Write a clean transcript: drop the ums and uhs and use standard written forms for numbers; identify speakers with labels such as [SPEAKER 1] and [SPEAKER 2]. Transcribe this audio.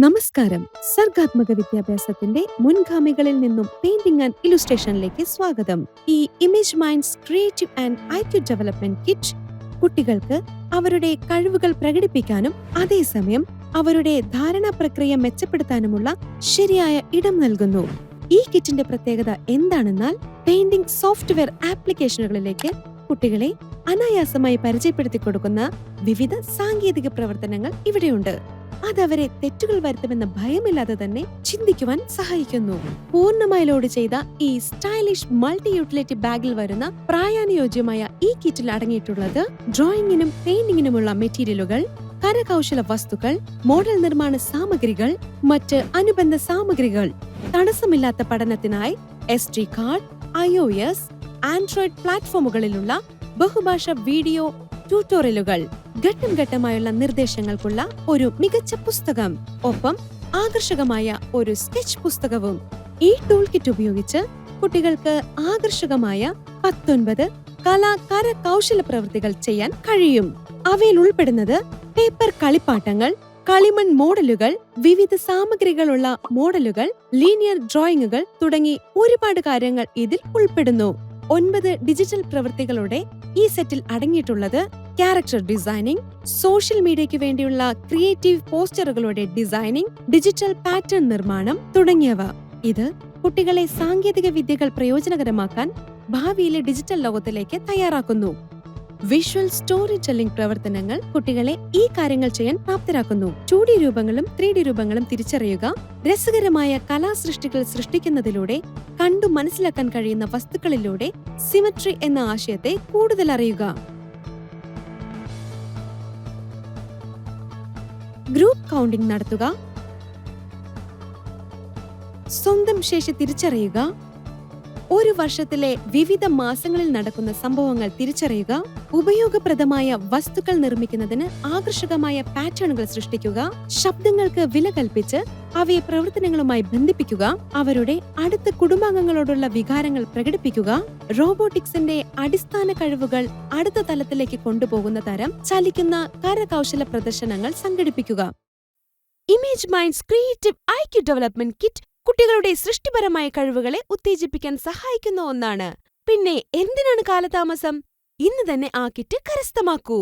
[SPEAKER 1] നമസ്കാരം. സർഗാത്മക വിദ്യാഭ്യാസത്തിന്റെ മുൻഗാമികളിൽ നിന്നും പെയിന്റിംഗ് ആൻഡ് ഇലുസ്ട്രേഷനിലേക്ക് സ്വാഗതം. ഈ image minds creative and IQ development kit കുട്ടികൾക്ക് അവരുടെ കഴിവുകൾ പ്രകടിപ്പിക്കാനും അതേസമയം അവരുടെ ധാരണാ പ്രക്രിയ മെച്ചപ്പെടുത്താനുമുള്ള ശരിയായ ഇടം നൽകുന്നു. ഈ കിറ്റിന്റെ പ്രത്യേകത എന്താണെന്നാൽ പെയിന്റിംഗ് സോഫ്റ്റ്വെയർ ആപ്ലിക്കേഷനുകളിലേക്ക് കുട്ടികളെ അനായാസമായി പരിചയപ്പെടുത്തി കൊടുക്കുന്ന വിവിധ സാങ്കേതിക പ്രവർത്തനങ്ങൾ ഇവിടെയുണ്ട്. അതവരെ തെറ്റുകൾ വരുത്തുമെന്ന ഭയമില്ലാതെ തന്നെ ചിന്തിക്കുവാൻ സഹായിക്കുന്നു. പൂർണ്ണമായി ലോഡ് ചെയ്ത ഈ സ്റ്റൈലിഷ് മൾട്ടി യൂട്ടിലിറ്റി ബാഗിൽ വരുന്ന പ്രായാനുയോജ്യമായ ഈ കിറ്റിൽ അടങ്ങിയിട്ടുള്ളത് ഡ്രോയിങ്ങിനും പെയിന്റിങ്ങിനുമുള്ള മെറ്റീരിയലുകൾ, കരകൗശല വസ്തുക്കൾ, മോഡൽ നിർമ്മാണ സാമഗ്രികൾ, മറ്റ് അനുബന്ധ സാമഗ്രികൾ, തടസ്സമില്ലാത്ത പഠനത്തിനായി SD കാർഡ്, iOS, ആൻഡ്രോയിഡ് പ്ലാറ്റ്ഫോമുകളിലുള്ള ബഹുഭാഷ വീഡിയോ ട്യൂട്ടോറിയലുകൾ, ഘട്ടം ഘട്ടമായുള്ള നിർദ്ദേശങ്ങൾക്കുള്ള ഒരു മികച്ച പുസ്തകം, ഒപ്പം ആകർഷകമായ ഒരു സ്കെച്ച് പുസ്തകവും. ഈ ടൂൾ കിറ്റ് ഉപയോഗിച്ച് കുട്ടികൾക്ക് ആകർഷകമായ 19 കരകൗശല പ്രവൃത്തികൾ ചെയ്യാൻ കഴിയും. അവയിൽ ഉൾപ്പെടുന്നത് പേപ്പർ കളിപ്പാട്ടങ്ങൾ, കളിമൺ മോഡലുകൾ, വിവിധ സാമഗ്രികളുള്ള മോഡലുകൾ, ലീനിയർ ഡ്രോയിങ്ങുകൾ തുടങ്ങി ഒരുപാട് കാര്യങ്ങൾ ഇതിൽ ഉൾപ്പെടുന്നു. 9 ഡിജിറ്റൽ പ്രവൃത്തികളുടെ ഈ സെറ്റിൽ അടങ്ങിയിട്ടുള്ളത് ക്യാരക്ടർ ഡിസൈനിങ്, സോഷ്യൽ മീഡിയയ്ക്ക് വേണ്ടിയുള്ള ക്രിയേറ്റീവ് പോസ്റ്ററുകളുടെ ഡിസൈനിങ്, ഡിജിറ്റൽ പാറ്റേൺ നിർമ്മാണം തുടങ്ങിയവ. ഇത് കുട്ടികളെ സാങ്കേതിക വിദ്യകൾ പ്രയോജനകരമാക്കാൻ ഭാവിയിലെ ഡിജിറ്റൽ ലോകത്തിലേക്ക് തയ്യാറാക്കുന്നു. വിഷ്വൽ സ്റ്റോറി ടെല്ലിംഗ് പ്രവർത്തനങ്ങൾ കുട്ടികളെ ഈ കാര്യങ്ങൾ ചെയ്യാൻ പ്രാപ്തരാക്കുന്നു. 2D രൂപങ്ങളും 3D രൂപങ്ങളും തിരിച്ചറിയുക, രസകരമായ കലാസൃഷ്ടികൾ സൃഷ്ടിക്കുന്നതിലൂടെ കണ്ടു മനസ്സിലാക്കാൻ കഴിയുന്ന വസ്തുക്കളിലൂടെ സിമട്രി എന്ന ആശയത്തെ കൂടുതൽ അറിയുക. ഗ്രൂപ്പ് കൗണ്ടിംഗ് നടത്തുക, സ്വന്തം ശേഷി തിരിച്ചറിയുക, ഒരു വർഷത്തിലെ വിവിധ മാസങ്ങളിൽ നടക്കുന്ന സംഭവങ്ങൾ തിരിച്ചറിയുക, ഉപയോഗപ്രദമായ വസ്തുക്കൾ നിർമ്മിക്കുന്നതിന് ആകർഷകമായ പാറ്റേണുകൾ സൃഷ്ടിക്കുക, ശബ്ദങ്ങൾക്ക് വില കൽപ്പിച്ച് അവയെ പ്രവർത്തനങ്ങളുമായി ബന്ധിപ്പിക്കുക, അവരുടെ അടുത്ത കുടുംബാംഗങ്ങളോടുള്ള വികാരങ്ങൾ പ്രകടിപ്പിക്കുക, റോബോട്ടിക്സിന്റെ അടിസ്ഥാന കഴിവുകൾ അടുത്ത തലത്തിലേക്ക് കൊണ്ടുപോകുന്ന തരം ചലിക്കുന്ന കരകൗശല പ്രദർശനങ്ങൾ സംഘടിപ്പിക്കുക. Image minds creative IQ development kit കുട്ടികളുടെ സൃഷ്ടിപരമായ കഴിവുകളെ ഉത്തേജിപ്പിക്കാൻ സഹായിക്കുന്ന ഒന്നാണ്. പിന്നെ എന്തിനാണ് കാലതാമസം? ഇന്ന് തന്നെ ആ കിറ്റ് കരസ്ഥമാക്കൂ.